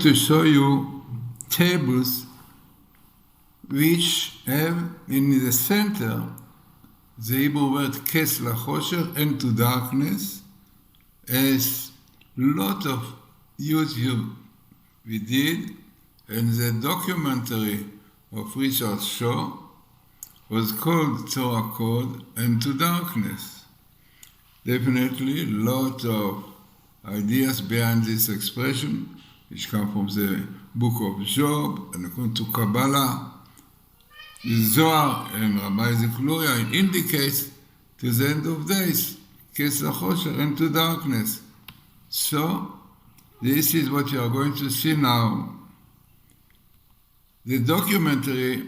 to show you tables which have in the center the Hebrew word kes lachosher, into darkness, as lot of YouTube we did, and the documentary of Richard Shaw was called Torah Code, Into Darkness. Definitely a lot of ideas behind this expression, which come from the book of Job, and according to Kabbalah, the Zohar and Rabbi Zikluria, it indicates to the end of days, Kes LaChosher, into darkness. So, this is what you are going to see now. The documentary,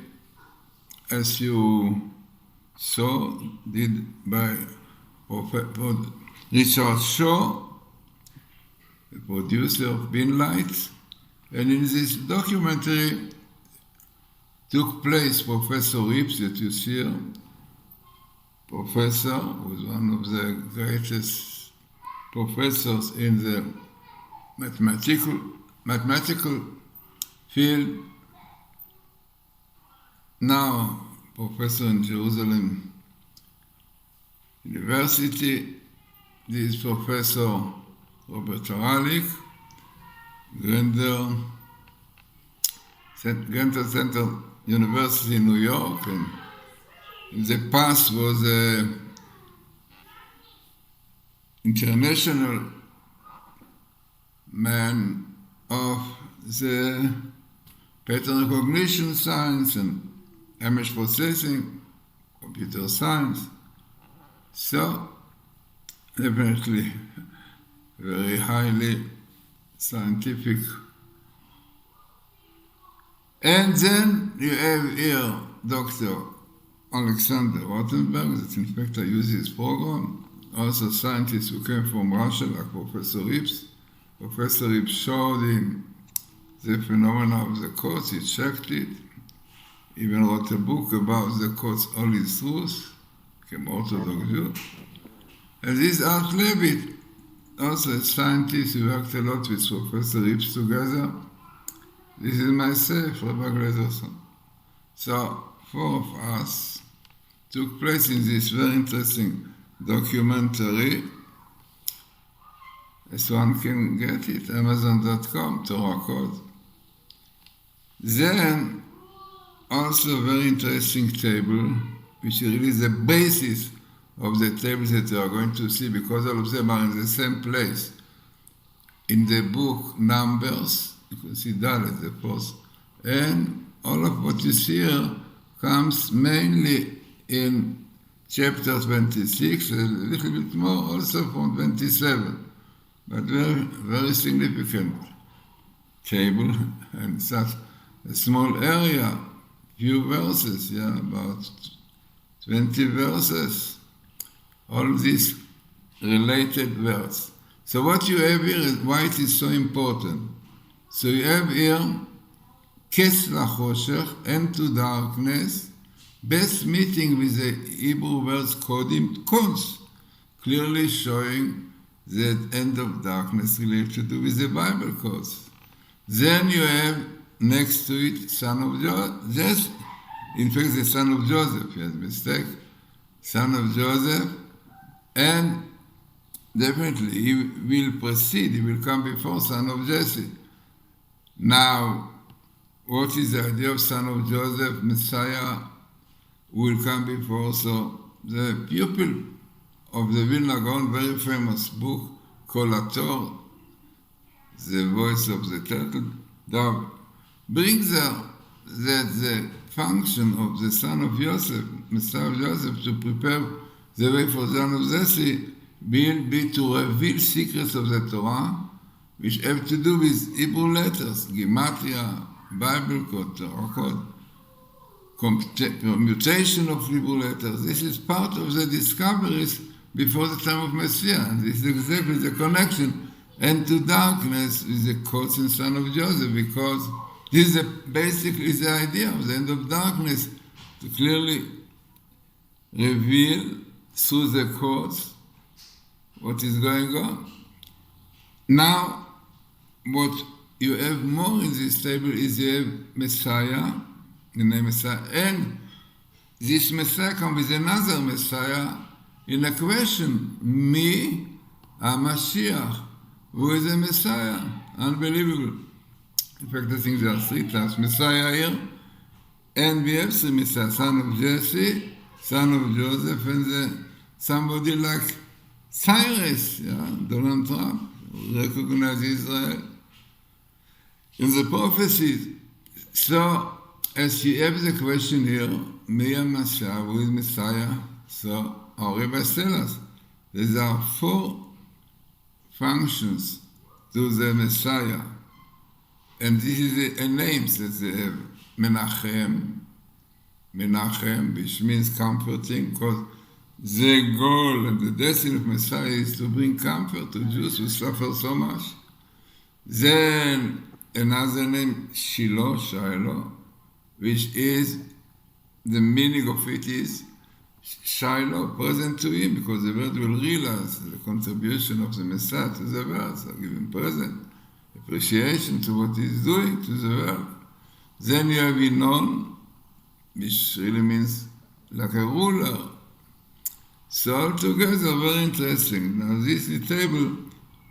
as you saw, did by Richard Shaw, the producer of Bin Light, and in this documentary took place Professor Rips, that you see here, professor, was one of the greatest professors in the mathematical field, now professor in Jerusalem University. This is Professor Robert Haralik, Grandeur Center University in New York, and in the past was an international man of the pattern recognition science and image processing, computer science. So, definitely very highly scientific. And then you have here Dr. Alexander Rothenberg, that in fact I use his program. Also scientists who came from Russia, like Professor Rips. Professor Rips showed him the phenomena of the codes, he checked it, even wrote a book about the codes, All is Truth, became Orthodox Jew. And this Art Levitt, also a scientist who worked a lot with Professor Rips together. This is myself, Rabbi Glazerson. So, four of us took place in this very interesting documentary. As one can get it, Amazon.com, Torah Code. Then, also a very interesting table, which is really the basis of the tables that you are going to see, because all of them are in the same place. In the book Numbers, you can see Dalet, the first, and all of what you see here comes mainly in chapter 26, a little bit more also from 27, but very, very significant table, and such a small area, few verses, about 20 verses, all these related words. So what you have here is why it is so important. So you have here Kes LaChosher, into darkness, best meeting with the Hebrew words Kodim Kons, clearly showing that end of darkness related to do with the Bible codes. Then you have next to it son of Joseph. In fact, the son of Joseph, he has mistake, son of Joseph, and definitely he will proceed, he will come before son of Jesse. Now, what is the idea of son of Joseph, Messiah, who will come before? So the pupil of the Vilna Gaon, very famous book, Kol HaTor, the voice of the turtle dove, brings out that the function of the son of Joseph, Messiah of Joseph, to prepare the way for son of Jesse, will be to reveal secrets of the Torah, which have to do with Hebrew letters, Gematria, Bible code, Torah code, commutation of Hebrew letters. This is part of the discoveries before the time of Messiah, and this is exactly the connection into darkness with the codes and son of Joseph, because this is basically the idea of the end of darkness, to clearly reveal through the codes what is going on. Now, what you have more in this table is you have Messiah, the name Messiah, and this Messiah comes with another Messiah in a question, me, Mashiach, who is a Messiah? Unbelievable. In fact, I think there are 3 times Messiah here, and we have 3 Messiah, son of Jesse, son of Joseph, and somebody like Cyrus, Donald Trump, recognize Israel in the prophecies. So, as you have the question here, Mea Messiah, who is Messiah? So, our rabbis tell us there are 4 functions to the Messiah, and this is a name that they have. Menachem, which means comforting, because the goal and the destiny of Messiah is to bring comfort to Jews who suffer so much. Then another name, Shiloh, which is, the meaning of it is Shiloh, present to him, because the world will realize the contribution of the Messiah to the world, so give him present, appreciation to what he's doing to the world. Then you have Inon, which really means like a ruler. So altogether, very interesting. Now this is the table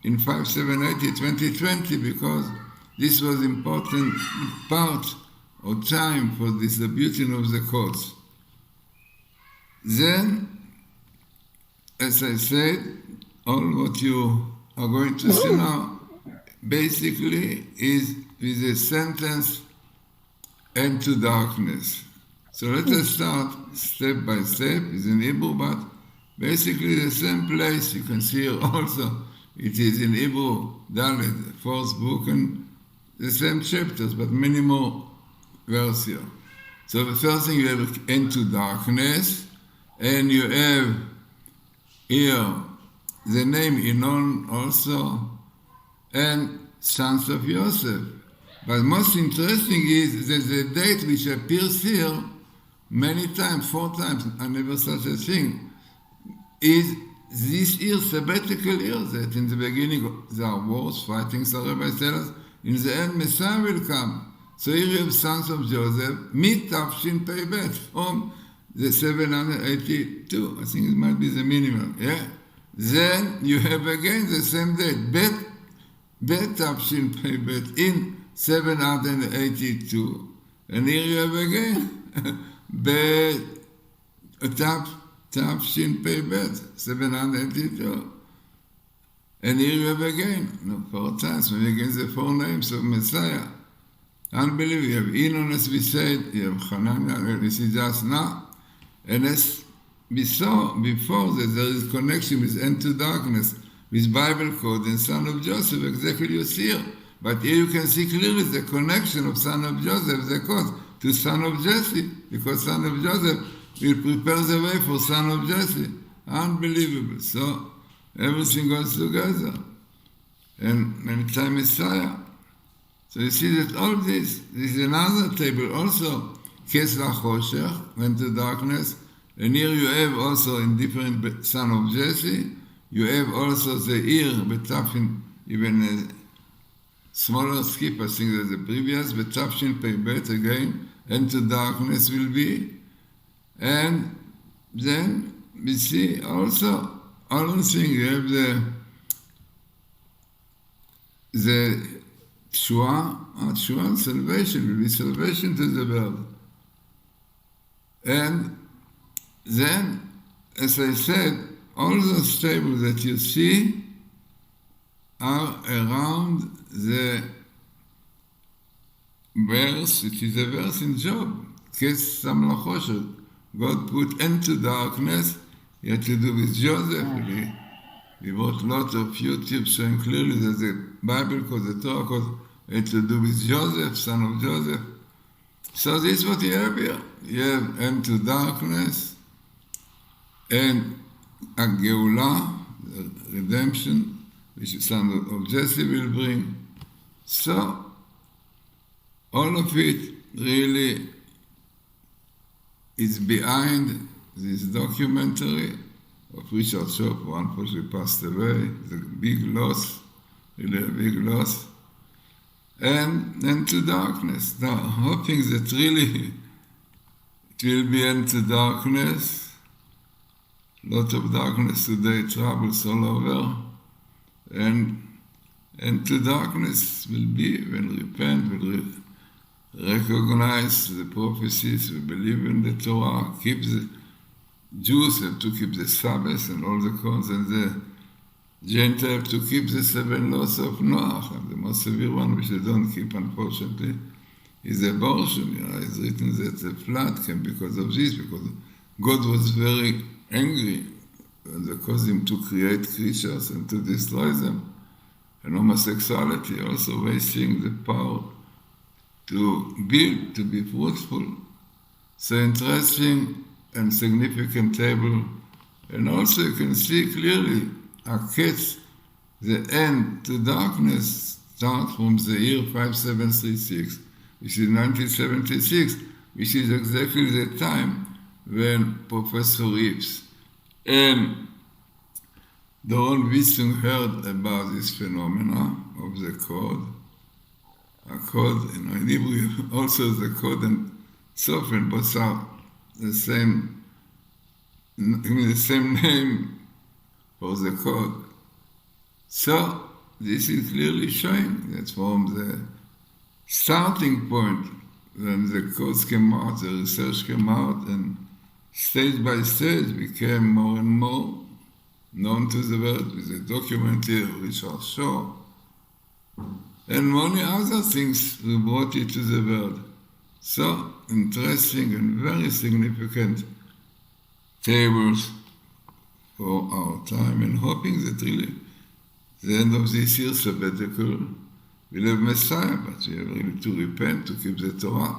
in 5780, 2020, because this was important part or time for distribution of the codes. Then, as I said, all what you are going to see now basically is with a sentence, end to darkness. So let us start step by step. It's in Hebrew, but basically the same place. You can see here also, it is in Hebrew, Dalet, 4th book, and the same chapters, but many more verses here. So the first thing, you have end to darkness, and you have here the name Inon also, and sons of Joseph. But most interesting is that the date which appears here many times, 4 times, I never such a thing, is this year, sabbatical year, that in the beginning there are wars, fighting, so rabbis tell us, in the end Messiah will come. So here you have sons of Joseph, Tafshin Pei Bet, from the 782, I think it might be the minimum, yeah? Then you have again the same date, Bet Tafshin Pei Bet, in 782, and here you have again, Bet Tafshin Pei Bet, 782. And here you have again, 4 times, maybe again the 4 names of Messiah. Unbelievable. You have Inon, as we said, you have Hananiah, this is just now. And as we saw before, that there is connection with end to darkness, with Bible code and son of Joseph, exactly you see here. But here you can see clearly the connection of son of Joseph, the code, to son of Jesse, because son of Joseph will prepare the way for son of Jesse. Unbelievable. So everything goes together. And many times Messiah. So you see that all this is another table also, Kes LaChoshech, went to darkness, and here you have also in different son of Jesse, you have also the ear, Betafshin, even a smaller skip, I think that's the previous, Betafshin Pei Bet again, and to darkness will be. And then we see also all the things, you have the Teshua, salvation, will be salvation to the world. And then, as I said, all those tables that you see are around the verse, which is a verse in Job, Kes Sam LaChoshech. God put end to darkness. He had to do with Joseph. He wrote a lot of YouTube showing clearly that the Bible code, the Torah code, had to do with Joseph, son of Joseph. So this is what you have here. You have end to darkness and a Geulah, redemption, which son of Jesse will bring. So all of it really is behind this documentary of Richard Shop, who unfortunately passed away. It's a big loss, really a big loss. and to darkness. Now, hoping that really it will be end to darkness. Lot of darkness today, troubles all over, and to darkness will be when we repent, will recognize the prophecies, we believe in the Torah, keep the Jews have to keep the Sabbath and all the codes, and the Gentiles have to keep the 7 laws of Noah. And the most severe one, which they don't keep, unfortunately, is abortion. It's written that the flood came because of this, because God was very angry and they caused him to create creatures and to destroy them. And homosexuality also wasting the power to build, to be fruitful. So interesting and significant table. And also you can see clearly the end to darkness starts from the year 5736, which is 1976, which is exactly the time when Professor Reeves and Doron Wissing heard about this phenomena of the code. A code, in Hebrew also the code and Sofen, both are the same name for the code. So this is clearly showing that from the starting point, when the codes came out, the research came out, and stage by stage became more and more known to the world, with the document here, Richard Shaw, and many other things we brought it to the world. So interesting and very significant tables for our time, and hoping that really the end of this year sabbatical will have Messiah, but we have really to repent, to keep the Torah,